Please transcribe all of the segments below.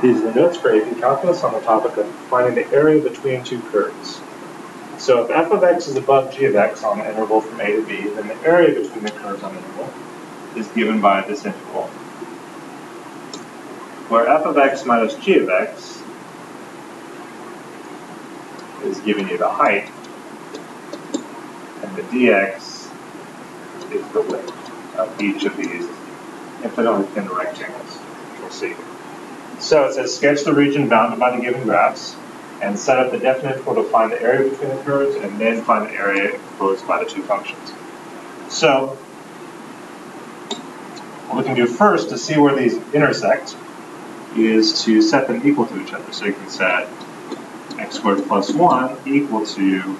These are the notes for AP Calculus on the topic of finding the area between two curves. So if f of x is above g of x on the interval from a to b, then the area between the curves on the interval is given by this interval, where f of x minus g of x is giving you the height, and the dx is the width of each of these infinitely thin rectangles, which we'll see. So it says sketch the region bounded by the given graphs and set up the definite interval to find the area between the curves and then find the area enclosed by the two functions. So what we can do first to see where these intersect is to set them equal to each other. So you can set x squared plus 1 equal to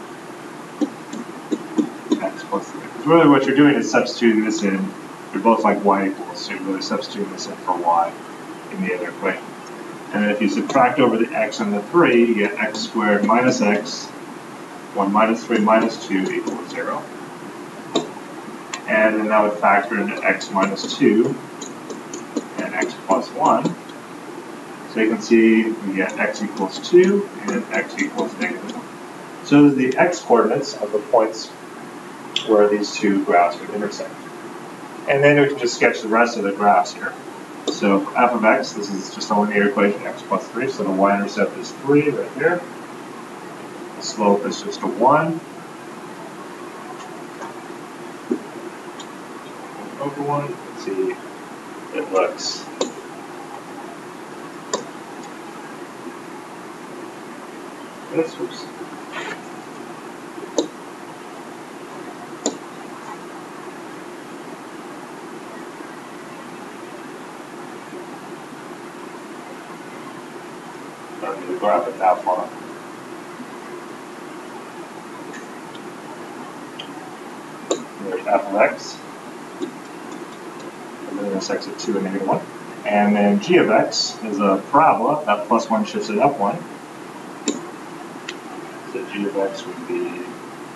x plus 3. Because really what you're doing is substituting this in. They're both like y equals, so you're really substituting this in for y in the other equation. And then if you subtract over the x and the 3, you get x squared minus x, 1 minus 3 minus 2 equals 0. And then that would factor into x minus 2 and x plus 1. So you can see we get x equals 2 and x equals negative 1. So those are the x coordinates of the points where these two graphs would intersect. And then we can just sketch the rest of the graphs here. So for f of x, this is just a linear equation, x plus 3, so the y-intercept is 3 right here. The slope is just a 1. Over 1, you can see it looks this. Oops. I don't need to grab it that far. There's f of x. And then intersects at 2 and negative 1. And then g of x is a parabola. That plus 1 shifts it up 1. So g of x would be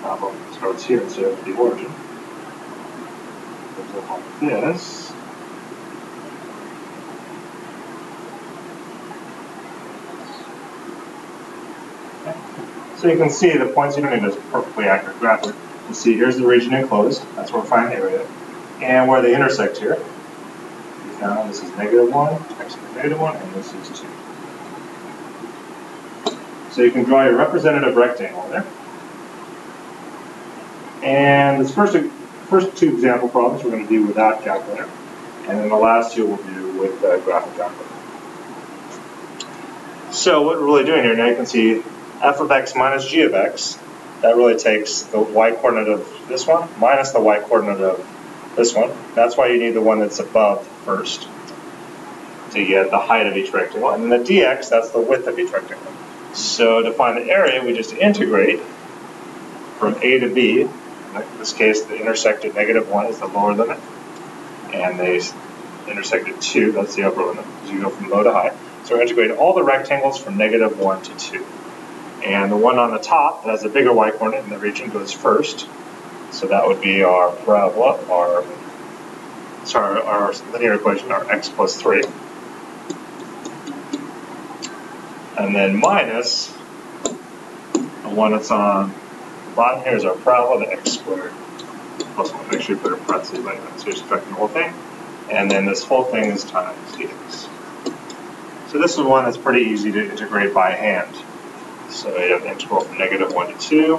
parabola starts here instead of the origin. Goes up like this. So you can see the points, you don't need a perfectly accurate graphic. You see here's the region enclosed, that's where we're finding the area. And where they intersect here, we found this is negative 1, x is negative 1, and this is 2. So you can draw your representative rectangle there. And this first two example problems we're going to do without calculator. And then the last two we'll do with graphic calculator. So what we're really doing here, now you can see f of x minus g of x, that really takes the y-coordinate of this one minus the y-coordinate of this one. That's why you need the one that's above first to get the height of each rectangle. And then the dx, that's the width of each rectangle. So to find the area, we just integrate from a to b. In this case, the intersected negative 1 is the lower limit. And they intersected 2, that's the upper limit, as you go from low to high. So we're integrating all the rectangles from negative 1 to 2. And the one on the top that has a bigger y-coordinate in the region goes first. So that would be our parabola, our linear equation, our x plus 3. And then minus the one that's on the bottom here is our parabola, the x squared plus 1. Make sure you put a parentheses like that, so you're subtracting the whole thing. And then this whole thing is times dx. So this is one that's pretty easy to integrate by hand. So you have the integral from negative 1 to 2.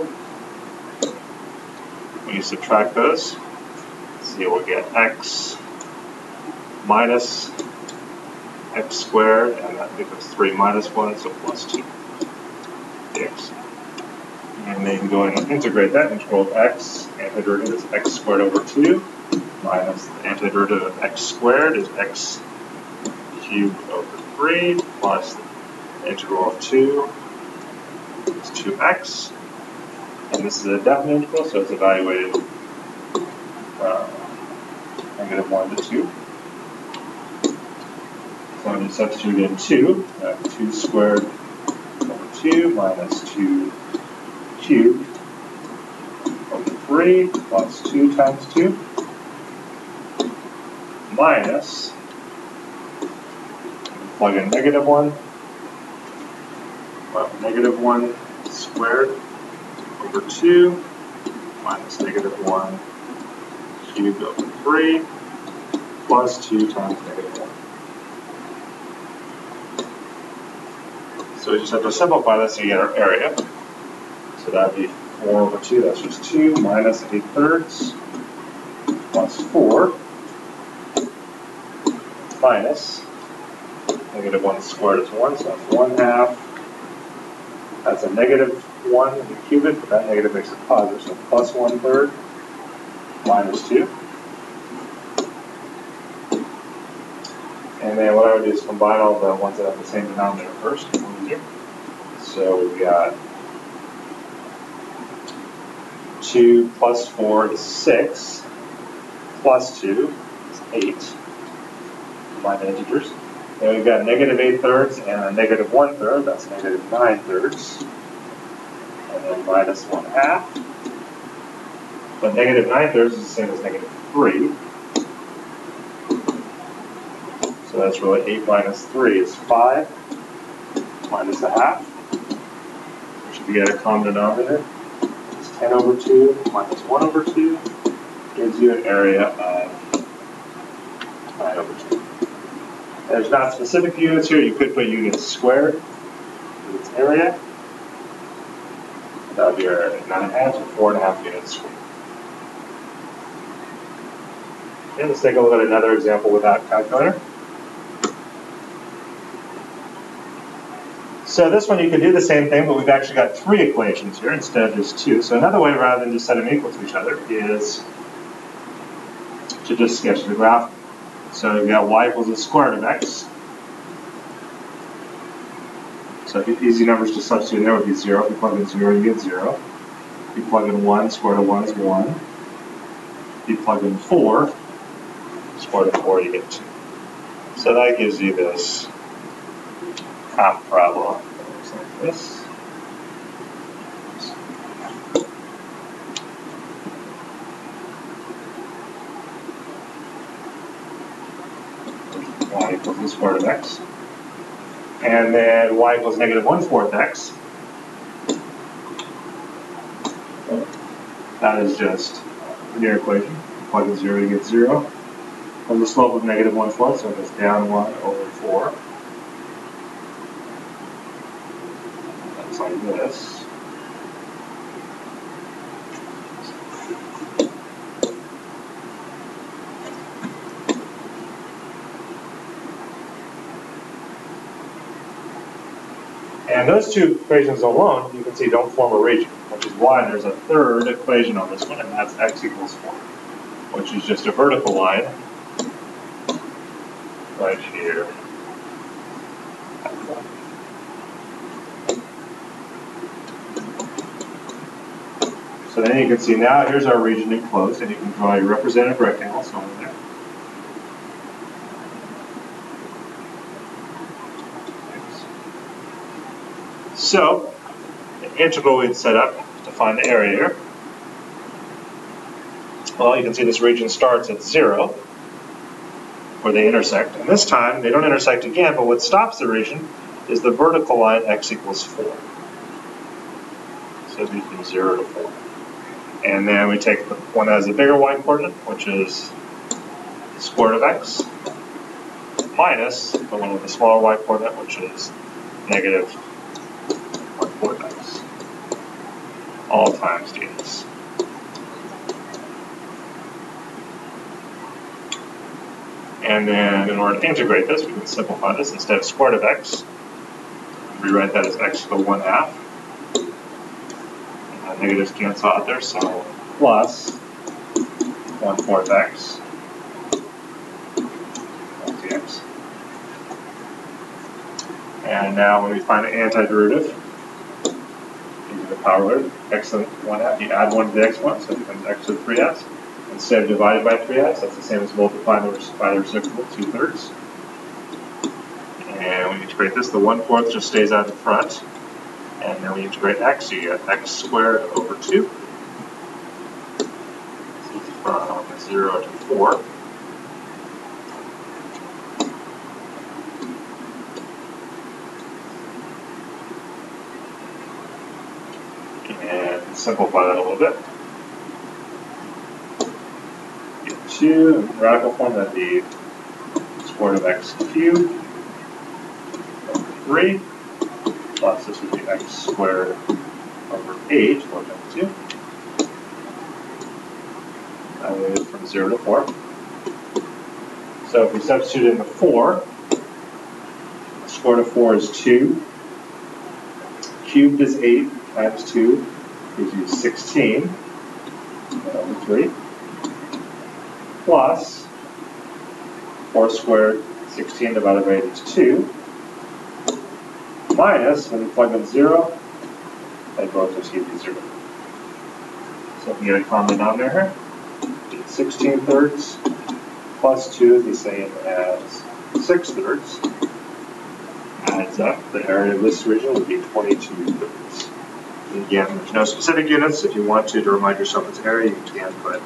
When you subtract those, see we'll get x minus x squared, and that becomes 3 minus 1, so plus 2 dx. And then you can go ahead and integrate that. Integral of x, antiderivative is x squared over 2, minus the antiderivative of x squared is x cubed over 3, plus the integral of 2 is 2x. And this is a definite integral, so it's evaluated from negative 1 to 2. So when you substitute in 2, 2 squared over 2 minus 2 cubed over 3 plus 2 times 2 minus plug in negative 1. Well, negative 1 squared over 2 minus negative 1 cubed over 3 plus 2 times negative 1. So we just have to simplify this to get our area. So that would be 4 over 2, that's just 2, minus 8/3 plus 4 minus negative 1 squared is 1, so that's 1/2. That's a negative 1 if you cube it, but that negative makes it positive, so plus 1/3 minus 2. And then what I would do is combine all the ones that have the same denominator first. So we've got 2 plus 4 is 6, plus 2 is 8. Combine the integers. Then we've got negative 8/3 and a negative 1/3, that's negative 9/3. And then minus 1/2. But negative 9/3 is the same as negative 3. So that's really 8 minus 3 is 5 minus 1/2. Which if you get a common denominator, is 10 over 2 minus 1 over 2 gives you an area of 9 over 2. There's not specific units here. You could put units squared with its area. That would be our area, 9.5 or 4.5 units squared. Okay, let's take a look at another example without calculator. So this one you could do the same thing, but we've actually got 3 equations here instead of just 2. So another way, rather than just set them equal to each other, is to just sketch the graph. So we've got y equals the square root of x. So easy numbers to substitute in there would be 0. If you plug in 0, you get 0. If you plug in 1, square root of 1 is 1. If you plug in 4, square root of 4, you get 2. So that gives you this half parabola that looks like this. Y equals the square root of x. And then y equals negative 1/4 x. That is just a linear equation. Plug in 0, you get 0. Well, the slope of negative 1/4, so it goes down 1 over 4. That's like this. And those two equations alone, you can see, don't form a region, which is why there's a third equation on this one, and that's x equals 4, which is just a vertical line right here. So then you can see now here's our region enclosed, and you can draw your representative rectangle somewhere there. So, the integral we'd set up to find the area here. Well, you can see this region starts at 0, where they intersect. And this time, they don't intersect again, but what stops the region is the vertical line x equals 4. So it'd be from 0 to 4. And then we take the one that has a bigger y coordinate, which is the square root of x, minus the one with the smaller y coordinate, which is negative 1/4 x, all times ds. And then in order to integrate this, we can simplify this. Instead of square root of x, rewrite that as x to the 1/2. And negatives cancel out there, so plus 1/4 x dx. And now when we find the antiderivative, using the power law, x to the 1/2, you add 1 to the exponent, so it becomes x to the 3s. Instead of divided by 3s, that's the same as multiplying by the reciprocal, 2/3. And when you integrate this, the 1/4 just stays out in front. And then we integrate x, you get x squared over 2. This is from 0 to 4. simplify that a little bit. Get 2 in radical form, that'd be square root of x cubed over 3, plus this would be x squared over 8, or times 2. That is from 0 to 4. So if we substitute in the 4, the square root of 4 is 2. Cubed is 8 times 2 gives you 16 over 3. Plus 4 squared, 16 divided by 8 is 2. Minus, when you plug in 0, they both just give you 0. So if you get a common denominator here, 16 thirds plus 2 is the same as 6 thirds. Adds up, the area of this region would be 22 thirds. And again, there's no specific units. If you want to remind yourself its area, you can put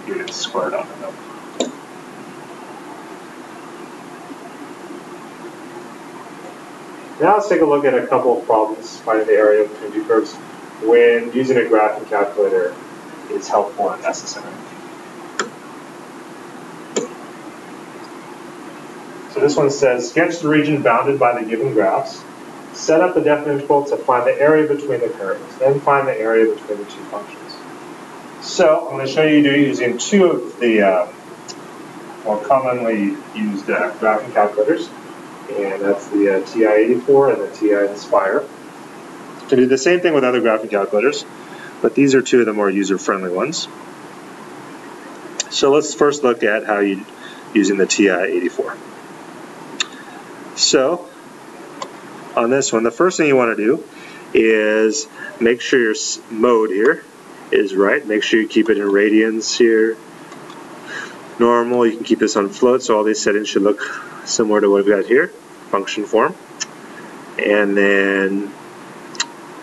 units squared on the number. Now let's take a look at a couple of problems finding the area between two curves when using a graphing calculator is helpful and necessary. So this one says, sketch the region bounded by the given graphs, set up the definite interval to find the area between the curves, then find the area between the two functions. So I'm going to show you using two of the more commonly used graphing calculators, and that's the Ti-84 and the Ti Nspire. You can do the same thing with other graphing calculators, but these are two of the more user-friendly ones. So let's first look at how you using the Ti-84. So on this one, the first thing you want to do is make sure your mode here is right. Make sure you keep it in radians here. Normal, you can keep this on float, so all these settings should look similar to what we've got here, function form. And then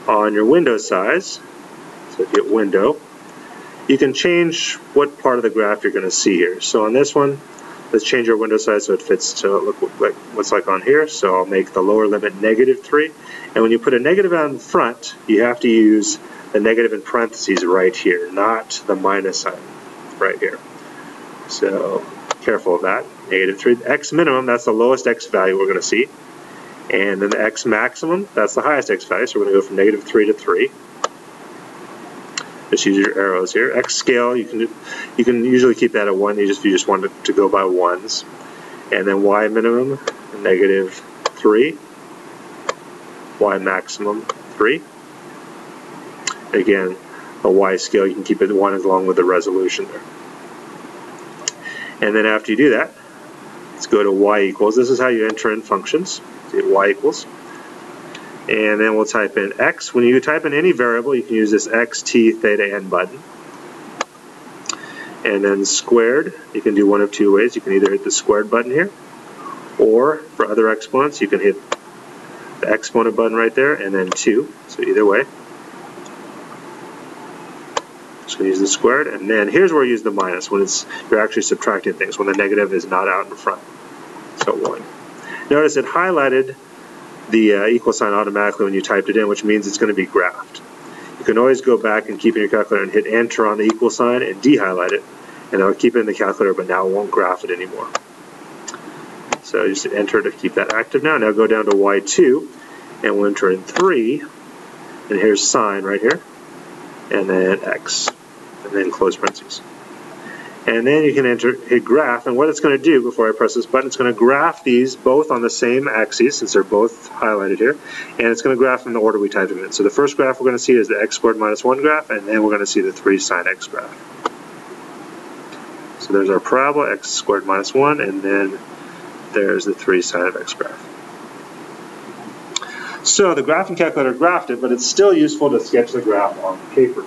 on your window size, so if you hit window, you can change what part of the graph you're going to see here. So on this one, let's change our window size so it fits to look like what's like on here. So I'll make the lower limit -3. And when you put a negative out in front, you have to use the negative in parentheses right here, not the minus sign right here. So careful of that. -3. X minimum, that's the lowest x value we're going to see. And then the x maximum, that's the highest x value. So we're going to go from -3 to 3. Just use your arrows here. X scale, you can usually keep that at 1 if you just want it to go by ones. And then y minimum, -3. Y maximum, 3. Again, a y scale, you can keep it at 1 along with the resolution there. And then after you do that, let's go to y equals. This is how you enter in functions. So you hit y equals. And then we'll type in x. When you type in any variable, you can use this x, t, theta, n button. And then squared, you can do one of two ways. You can either hit the squared button here, or for other exponents, you can hit the exponent button right there, and then 2. So either way. So use the squared, and then here's where you use the minus, when you're actually subtracting things, when the negative is not out in front. So 1. Notice it highlighted the equal sign automatically when you typed it in, which means it's going to be graphed. You can always go back and keep in your calculator and hit enter on the equal sign and dehighlight it, and it'll keep it in the calculator, but now it won't graph it anymore. So just hit enter to keep that active now. Now go down to y2, and we'll enter in 3, and here's sign right here, and then x, and then close parentheses. And then you can hit graph, and what it's going to do before I press this button, it's going to graph these both on the same axes, since they're both highlighted here, and it's going to graph in the order we typed them in. So the first graph we're going to see is the x squared minus 1 graph, and then we're going to see the 3 sine x graph. So there's our parabola, x squared minus 1, and then there's the 3 sine of x graph. So the graphing calculator graphed it, but it's still useful to sketch the graph on paper.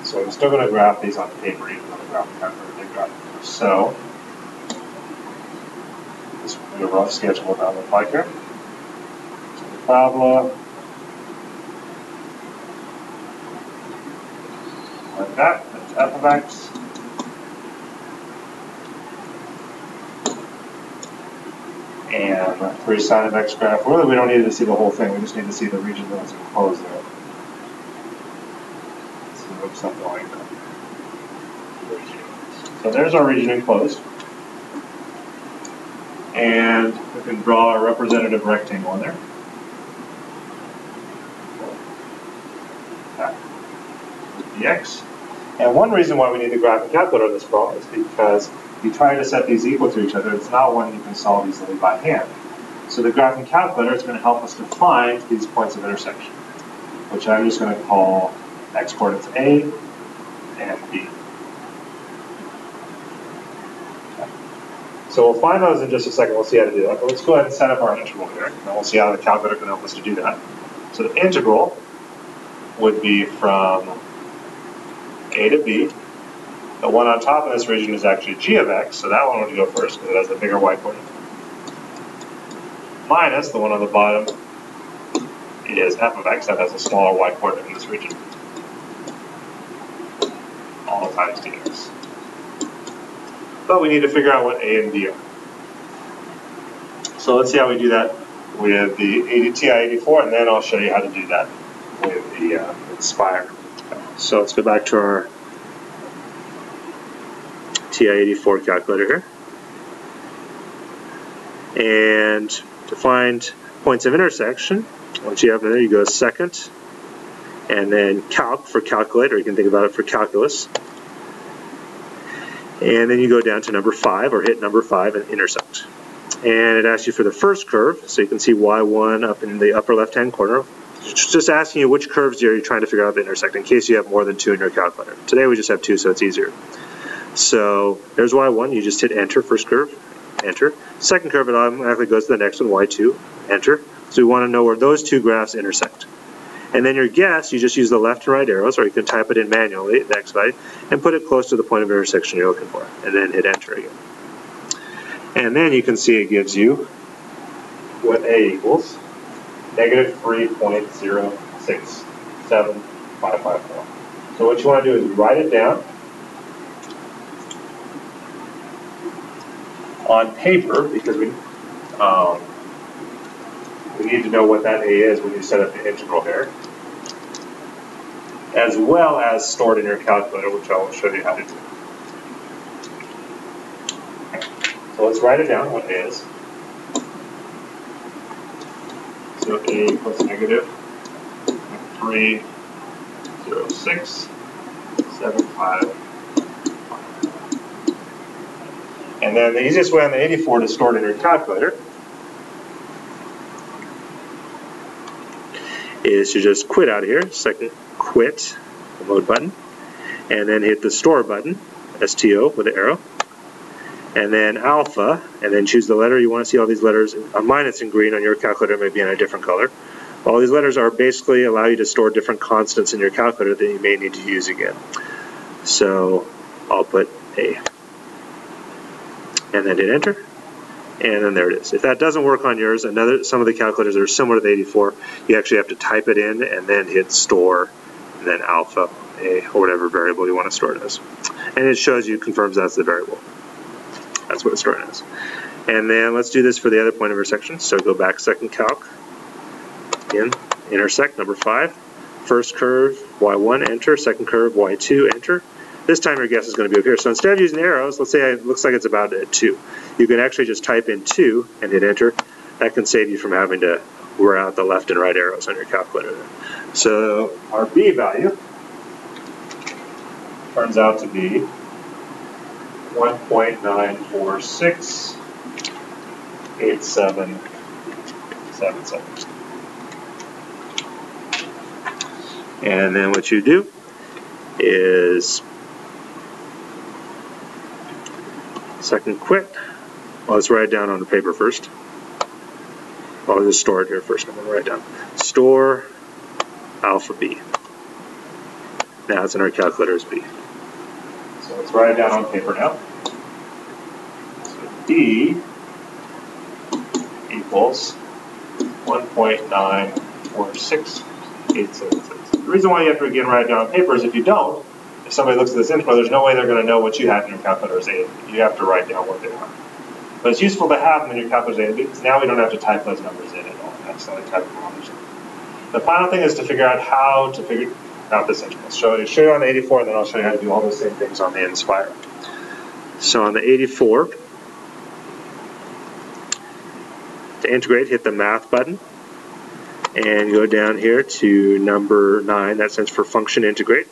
So I'm still going to graph these on paper, even though the graphing calculator did graph it. So this will be a rough sketch of what that looks like here. So the parabola, like that, that's f of x. And 3 sine of x graph. Really, we don't need to see the whole thing. We just need to see the region that's enclosed there. look something like that. So there's our region enclosed. And we can draw a representative rectangle in there. Dx. And one reason why we need the graphing calculator in this problem is because if you try to set these equal to each other, it's not one you can solve easily by hand. So the graphing calculator is going to help us to find these points of intersection, which I'm just going to call x coordinates A and B. So we'll find those in just a second. We'll see how to do that. But let's go ahead and set up our integral here, and we'll see how the calculator can help us to do that. So the integral would be from A to B. The one on top of this region is actually g of x, so that one would go first because it has the bigger y coordinate. Minus the one on the bottom is f of x, that has a smaller y coordinate in this region. All times dx. But we need to figure out what a and b are. So let's see how we do that with the Ti-84, and then I'll show you how to do that with the Nspire. So let's go back to our Ti-84 calculator here. And to find points of intersection, once you have it there, you go second, and then calc for calculate, or you can think about it for calculus. And then you go down to number 5, or hit number 5 and intersect. And it asks you for the first curve, so you can see y1 up in the upper left-hand corner. It's just asking you which curves are you trying to figure out to intersect in case you have more than 2 in your calculator. Today we just have 2, so it's easier. So there's y1, you just hit enter, first curve, enter. Second curve, it automatically goes to the next one, y2, enter. So we want to know where those 2 graphs intersect. And then your guess, you just use the left and right arrows, or you can type it in manually, the x value, and put it close to the point of intersection you're looking for, and then hit enter again. And then you can see it gives you what a equals, negative 3.067554. So what you want to do is write it down on paper, because we need to know what that a is when you set up the integral here, as well as stored in your calculator, which I will show you how to do. So let's write it down, what a is. So a equals negative 3.0675. And then the easiest way on the 84 to store it in your calculator is to just quit out of here, second quit, the mode button, and then hit the store button, STO with the arrow, and then alpha, and then choose the letter. You want to see all these letters, mine it's in green, on your calculator it may be in a different color. All these letters are basically allow you to store different constants in your calculator that you may need to use again. So I'll put A, and then hit enter. And then there it is. If that doesn't work on yours, some of the calculators that are similar to the 84, you actually have to type it in and then hit store, and then alpha, A, or whatever variable you want to store it as. And it shows you, confirms that's the variable. That's what it's stored as. And then let's do this for the other point of intersection. So go back second calc, again, intersect, number 5. First curve, y1, enter. Second curve, y2, enter. This time your guess is going to be up here. So instead of using arrows, let's say it looks like it's about at 2. You can actually just type in 2 and hit enter. That can save you from having to wear out the left and right arrows on your calculator there. So our B value turns out to be 1.9468777. And then what you do is second quit. Well, let's write it down on the paper first. Well, I'll just store it here first. I'm going to write it down. Store alpha B. Now it's in our calculator as B. So let's write it down on paper now. So B equals 1.9468777. The reason why you have to again write it down on paper is if you don't, if somebody looks at this integral, there's no way they're going to know what you have in your calculator as A. You have to write down what they are. But it's useful to have them in your calculator as A because now we don't have to type those numbers in at all. That's the only type of numbers. The final thing is to figure out how to not this integral. So I'll show you on the 84, and then I'll show you how to do all those same things on the Nspire. So on the 84, to integrate, hit the math button and go down here to number 9. That stands for function integrate.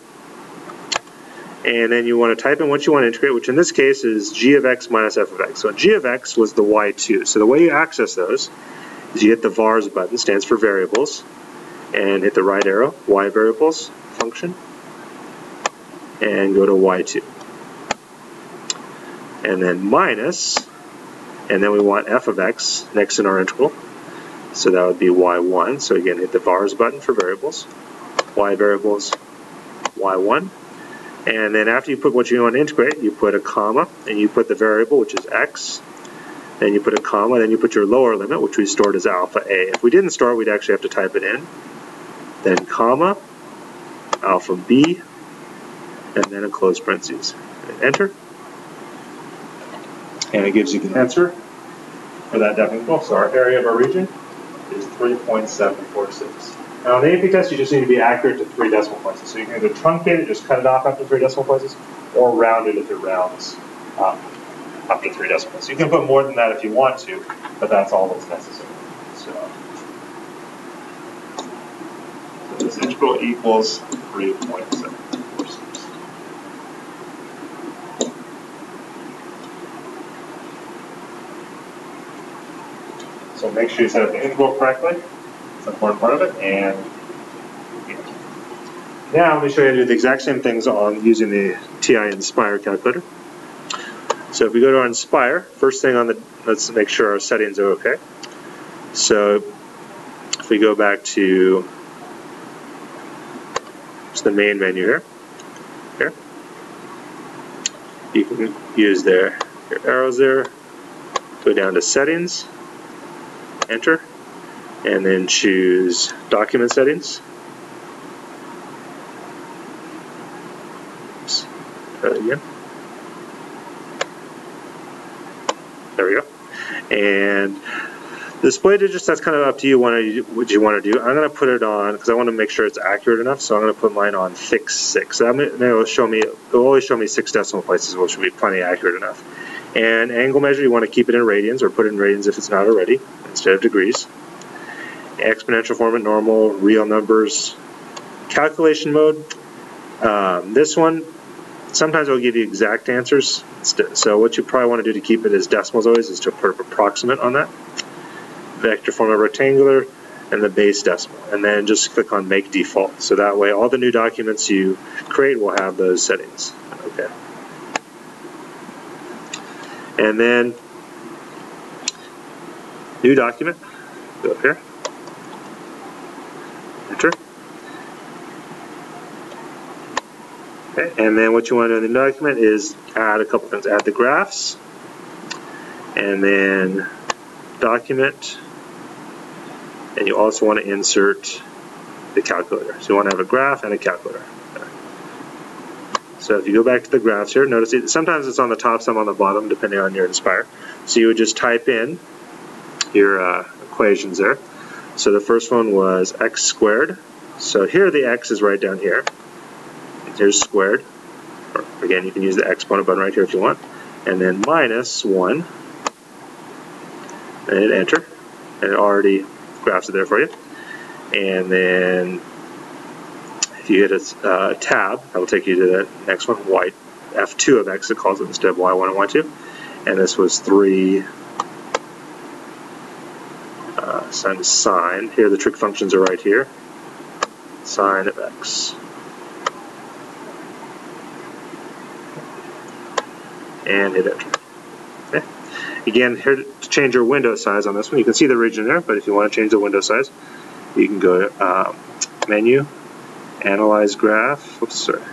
And then you want to type in what you want to integrate, which in this case is g of x minus f of x. So g of x was the y2. So the way you access those is you hit the vars button, stands for variables, and hit the right arrow, y variables, function, and go to y2. And then minus, and then we want f of x next in our integral. So that would be y1. So again, hit the vars button for variables, y variables, y1. And then after you put what you want to integrate, you put a comma, and you put the variable, which is x. Then you put a comma, then you put your lower limit, which we stored as alpha a. If we didn't store it, we'd actually have to type it in. Then comma, alpha b, and then a close parentheses. And enter. And it gives you the answer for that definite interval. So our area of our region is 3.746. Now on the AP test, you just need to be accurate to 3 decimal places. So you can either truncate it, just cut it off after 3 decimal places, or round it if it rounds after 3 decimal places. You can put more than that if you want to, but that's all that's necessary. So this integral equals 3.746. So make sure you set up the integral correctly. It's an important part of it. And now let me show you how to do the exact same things on using the Ti Nspire Calculator. So if we go to our Nspire, first thing on the, let's make sure our settings are okay. So if we go back to just the main menu here, you can use your arrows there, go down to settings, enter, and then choose document settings. Oops. Try that again. There we go. And display digits, that's kind of up to you what you want to do. I'm going to put it on because I want to make sure it's accurate enough, so I'm going to put mine on thick 6. That will show me, it'll always show me 6 decimal places, which will be plenty accurate enough. And angle measure, you want to keep it in radians, or put it in radians if it's not already, instead of degrees. Exponential format, normal, real numbers. Calculation mode, this one, sometimes it'll give you exact answers. So what you probably want to do to keep it as decimals always is to put approximate on that. Vector format, rectangular, and the base decimal. And then just click on make default. So that way all the new documents you create will have those settings. Okay. And then new document, go up here, enter. Okay, and then what you want to do in the document is add a couple things. Add the graphs, and then document, and you also want to insert the calculator. So you want to have a graph and a calculator. So if you go back to the graphs here, notice sometimes it's on the top, some on the bottom, depending on your Nspire. So you would just type in your equations there. So the first one was x squared. So here the x is right down here. Here's squared. Or again, you can use the exponent button right here if you want. And then minus 1. And hit enter. And it already graphs it there for you. And then if you hit a tab, that will take you to the next one, F2 of x, it calls it instead of y1 and y2. And this was 3 sine. Here the trig functions are right here. Sine of x. And hit enter. Okay. Again, here to change your window size on this one, you can see the region there, but if you want to change the window size, you can go to menu, analyze graph, oops, sorry,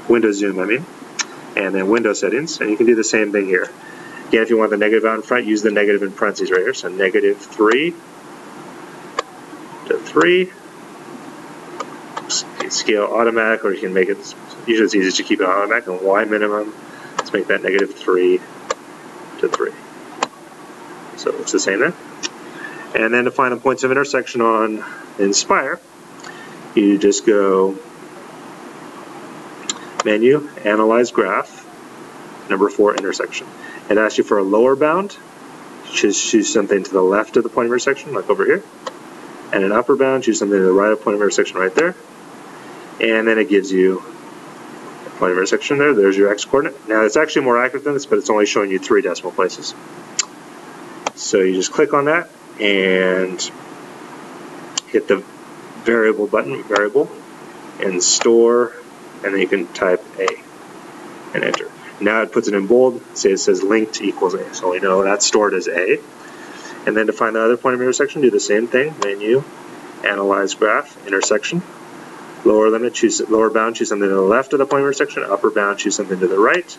window zoom, and then window settings, and you can do the same thing here. Again, if you want the negative out in front, use the negative in parentheses right here, so negative 3 to 3. Oops, you can scale automatic, or you can make it, usually it's easiest to keep it automatic, and y minimum, let's make that negative 3 to 3. So it looks the same there. And then to find the points of intersection on Nspire, you just go menu, analyze graph, number 4, intersection. It asks you for a lower bound. Choose something to the left of the point of intersection, like over here. And an upper bound, choose something to the right of point of intersection right there. And then it gives you a point of intersection there. There's your x-coordinate. Now it's actually more accurate than this, but it's only showing you 3 decimal places. So you just click on that and hit the variable button, variable, and store, and then you can type A and enter. Now it puts it in bold, say it says linked equals A, so we know that's stored as A. And then to find the other point of intersection, do the same thing, menu, analyze graph, intersection, lower limit, choose lower bound, choose something to the left of the point of intersection, upper bound, choose something to the right,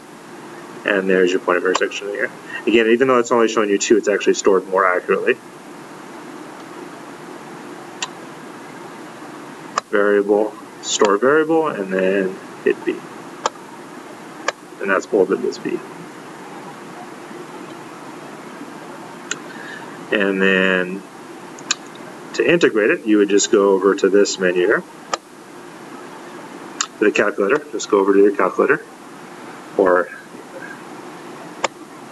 and there's your point of intersection here. Again, even though it's only showing you 2, it's actually stored more accurately. Variable, store variable, and then hit B. And that's bolded as B. And then to integrate it, you would just go over to this menu here, to the calculator. Just go over to your calculator, or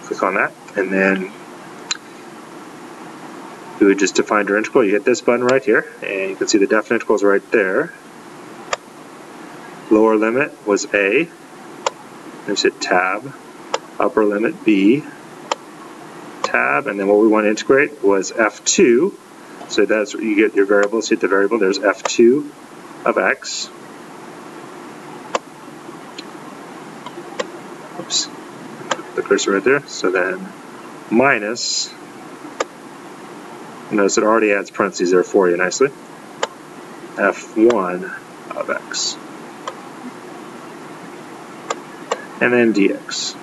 click on that, and then you would just define your integral. You hit this button right here, and you can see the definite integrals right there. Lower limit was A. There's hit tab. Upper limit B. Tab, and then what we want to integrate was F2. So that's where you get your variables. Hit the variable. There's F2 of x. Oops. Put the cursor right there. So then minus. Notice it already adds parentheses there for you nicely. F1 of x. And then dx.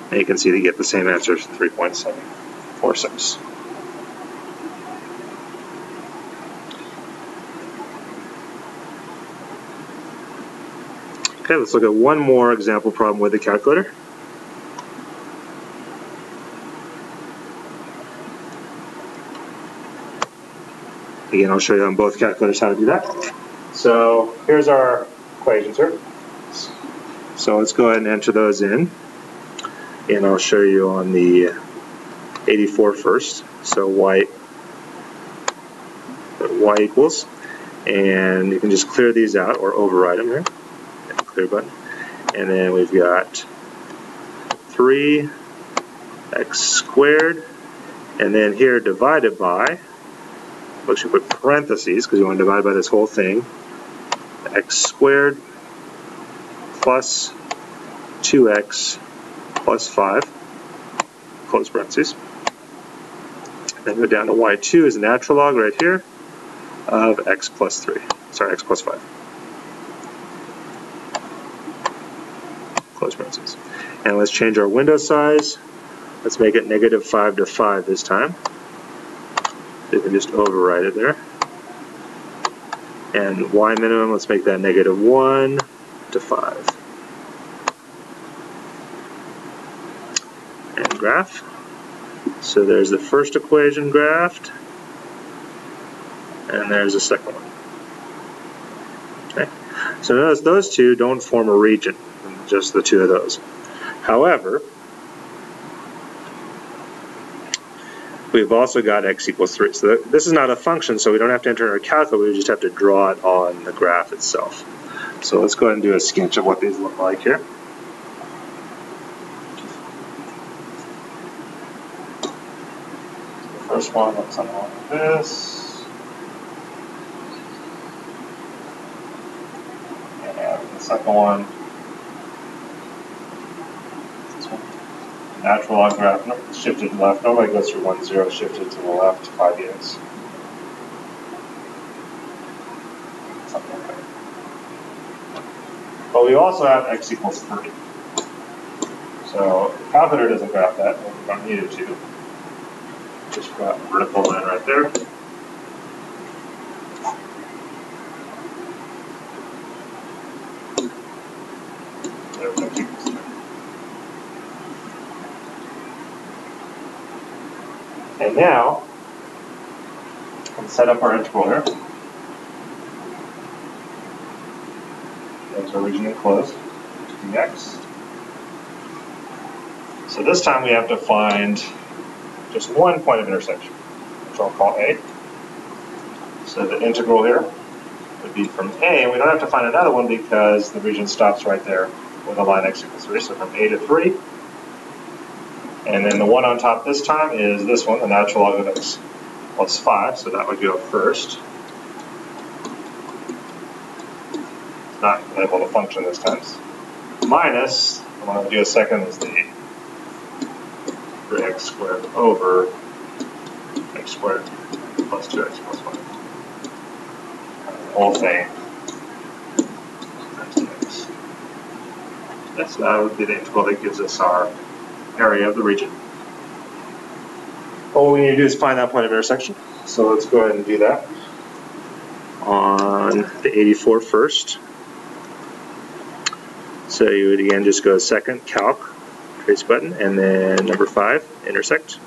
And you can see they get the same answer, 3.746. Okay, let's look at one more example problem with the calculator. Again, I'll show you on both calculators how to do that. So here's our equations here. So let's go ahead and enter those in. And I'll show you on the 84 first. So y equals. And you can just clear these out or override them here. Clear button. And then we've got 3x squared. And then here divided by, we should put parentheses because you want to divide by this whole thing. X squared plus 2x plus 5, close parentheses. Then go down to y2 is a natural log right here of x plus 3. Sorry, x plus 5. Close parentheses. And let's change our window size. Let's make it -5 to 5 this time. You can just override it there. And y minimum, let's make that -1 to 5. And graph. So there's the first equation graphed, and there's the second one. Okay. So notice those two don't form a region, just the two of those. However, we've also got x equals 3. So this is not a function, so we don't have to enter in our calculator, we just have to draw it on the graph itself. So let's go ahead and do a sketch of what these look like here. First one looks something like this. And the second one, this one, natural log graph, shifted left. Normally it goes through 1, 0, shifted to the left 5 units. Something like that. But we also have x equals 3. So the calculator doesn't graph that, but we don't need it to. Just got vertical line right there. And now, let's set up our integral here. There's our region enclosed. Next. So this time we have to find just one point of intersection, which I'll call A. So the integral here would be from A, and we don't have to find another one because the region stops right there with a line x equals 3, so from A to 3. And then the one on top this time is this one, the natural log of x plus 5, so that would go first. It's not labeled a function this time. Minus, the one I'll do a second is the 3x squared over x squared plus 2x plus 5. The whole thing times x. Yes, that would be the integral that gives us our area of the region. All we need to do is find that point of intersection. So let's go ahead and do that. On the 84 first. So you would again just go second, calc, trace button, and then number 5, intersect.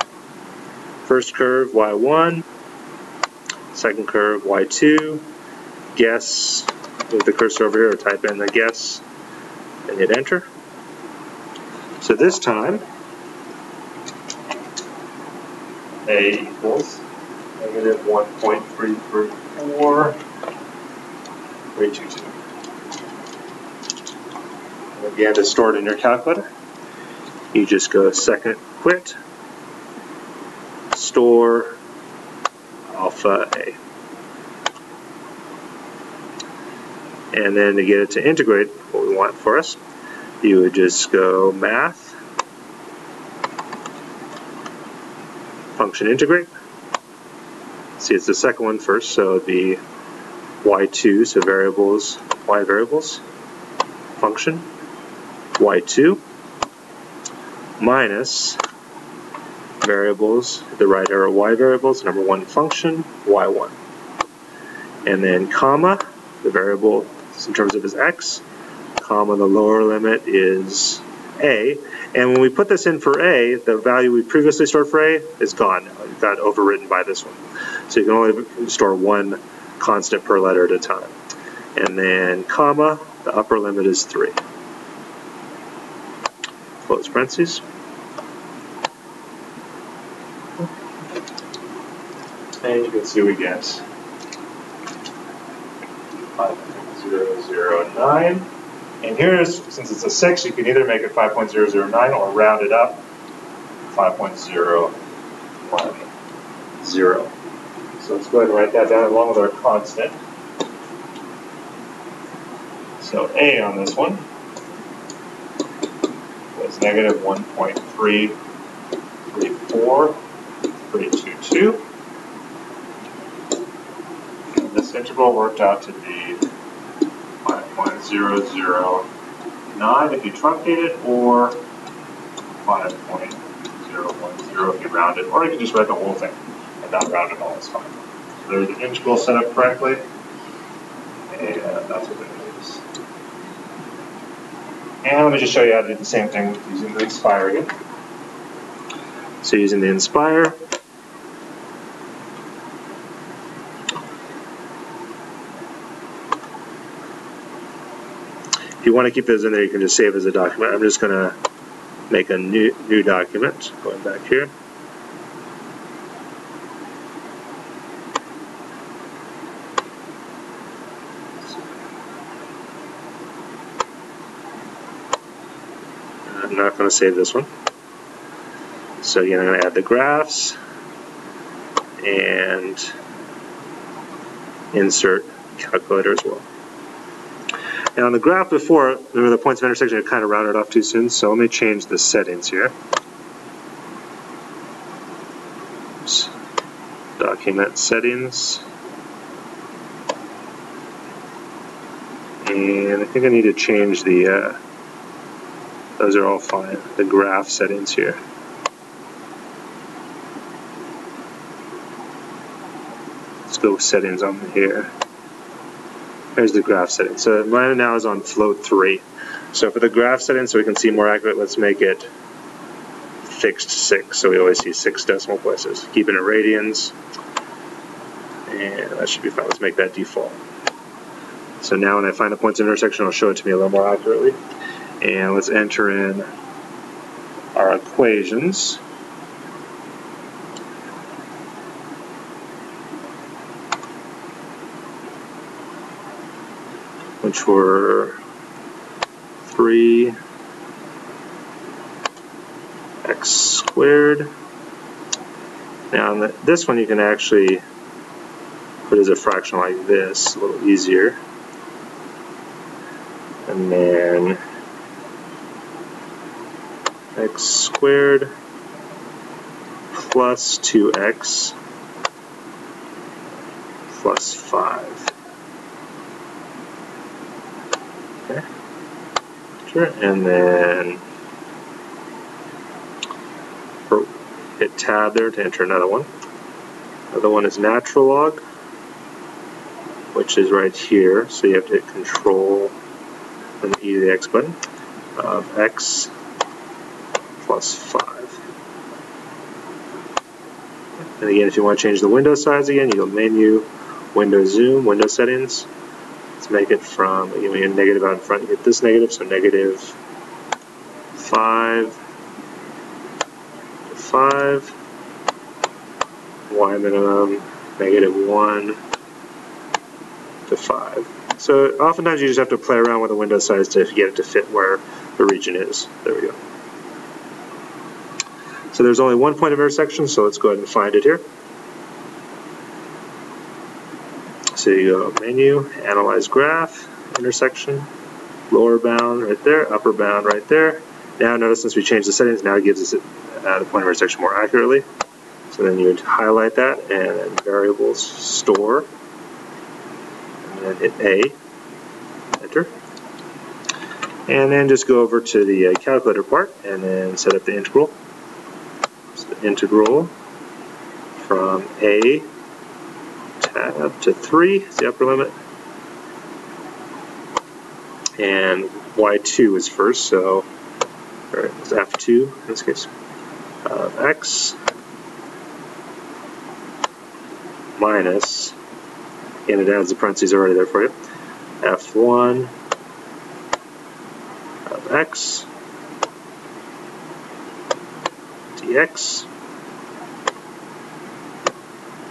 First curve, y1. Second curve, y2. Guess, move the cursor over here or type in the guess, and hit enter. So this time, A equals negative 1.334,322. And again, to store it in your calculator, you just go second, quit, store alpha A. And then to get it to integrate what we want for us, you would just go math, function integrate. See, it's the second one first, so it would be y2, so variables, y variables, function, y2, minus variables, the right arrow y variables, number 1 function, y1. And then comma, the variable in terms of its x, comma, the lower limit is A. And when we put this in for A, the value we previously stored for A is gone now. It got overwritten by this one. So you can only store one constant per letter at a time. And then comma, the upper limit is 3. Close parentheses. And you can see we get 5.009. And here's, since it's a 6, you can either make it 5.009 or round it up 5.010. So let's go ahead and write that down along with our constant. So A on this one was negative 1.334,322. And this integral worked out to be 5.009 if you truncate it, or 5.010 if you round it, or you can just write the whole thing and not round it all, it's fine. So there's the integral set up correctly, and that's what it is. And let me just show you how to do the same thing using the Nspire again. So using the Nspire, if you want to keep those in there, you can just save as a document. I'm just going to make a new document, going back here. I'm not going to save this one. So again, I'm going to add the graphs and insert calculator as well. And on the graph before, remember the points of intersection are kind of rounded off too soon, so let me change the settings here. Oops. Document settings. And I think I need to change the, those are all fine, the graph settings here. Let's go with settings on here. Here's the graph setting. So mine now is on float 3. So for the graph setting, so we can see more accurate, let's make it fixed 6. So we always see 6 decimal places. Keep it in radians. And that should be fine. Let's make that default. So now when I find the points of intersection, it'll show it to me a little more accurately. And let's enter in our equations. Which were 3x squared. Now on this one you can actually put as a fraction like this, a little easier. And then x squared plus 2x plus 5. Okay. Sure. And then hit tab there to enter another one. Another one is natural log, which is right here. So you have to hit Control and E to the X button of x plus 5. And again, if you want to change the window size again, you go Menu, Window Zoom, Window Settings. Let's make it from, again, when you're negative out in front, you hit this negative, so negative 5 to 5. Y minimum, negative 1 to 5. So oftentimes you just have to play around with the window size to get it to fit where the region is. There we go. So there's only one point of intersection, so let's go ahead and find it here. So you go Menu, Analyze Graph, Intersection, lower bound right there, upper bound right there. Now notice since we changed the settings, now it gives us the point of intersection more accurately. So then you would highlight that and then Variables, Store, and then hit A, Enter. And then just go over to the calculator part and then set up the integral. So the integral from A tab to 3 is the upper limit. And y2 is first, so it's f2 in this case. X minus, and it adds the parentheses already there for you, f1 of x dx,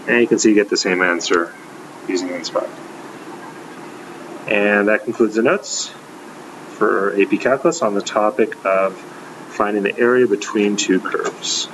and you can see you get the same answer using Nspire. And that concludes the notes for AP Calculus on the topic of finding the area between two curves.